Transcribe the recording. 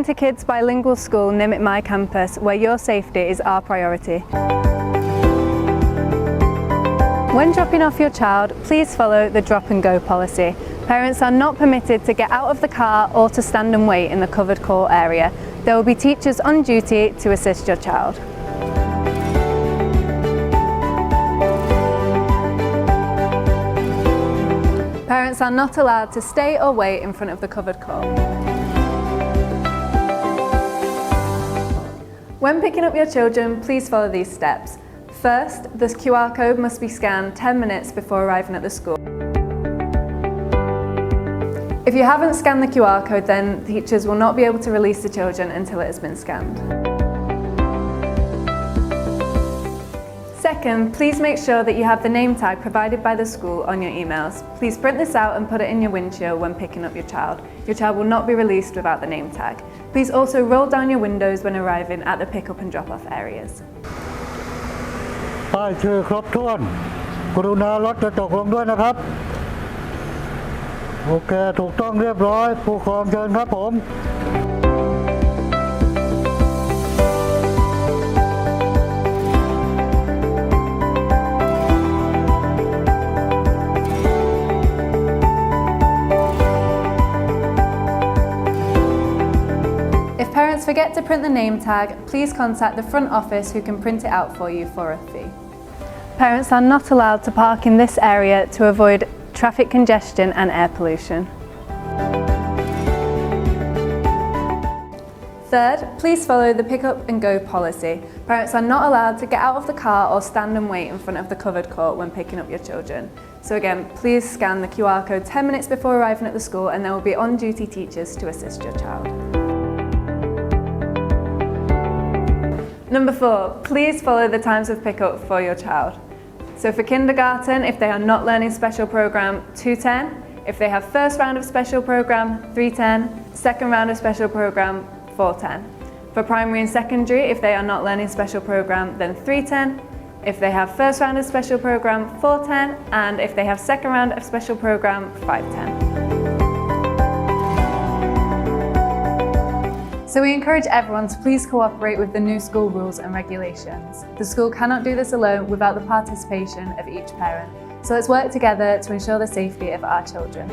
INTERKIDS Bilingual School Nimit My Campus, where your safety is our priority. When dropping off your child, please follow the drop and go policy. Parents are not permitted to get out of the car or to stand and wait in the covered court area. There will be teachers on duty to assist your child. Parents are not allowed to stay or wait in front of the covered court. When picking up your children, please follow these steps. First, the QR code must be scanned 10 minutes before arriving at the school. If you haven't scanned the QR code, then teachers will not be able to release the children until it has been scanned. Second, please make sure that you have the name tag provided by the school on your emails. Please print this out and put it in your windshield when picking up your child. Your child will not be released without the name tag. Please also roll down your windows when arriving at the pick-up and drop-off areas. ป้ายชื่อครบถ้วนกรุณาลดกระจกลงด้วยนะครับโอเคถูกต้องเรียบร้อยผู้ปกครองเชิญครับผม If parents forget to print the name tag, please contact the front office who can print it out for you for a fee. Parents are not allowed to park in this area to avoid traffic congestion and air pollution. Third, please follow the pick up and go policy. Parents are not allowed to get out of the car or stand and wait in front of the covered court when picking up your children. So again, please scan the QR code 10 minutes before arriving at the school, and there will be on-duty teachers to assist your child. Number 4, please follow the times of pickup for your child. So for kindergarten, if they are not learning special program, 2:10. If they have first round of special program, 3:10. Second round of special program, 4:10. For primary and secondary, if they are not learning special program, then 3:10. If they have first round of special program, 4:10. And if they have second round of special program, 5:10. So we encourage everyone to please cooperate with the new school rules and regulations. The school cannot do this alone without the participation of each parent. So let's work together to ensure the safety of our children.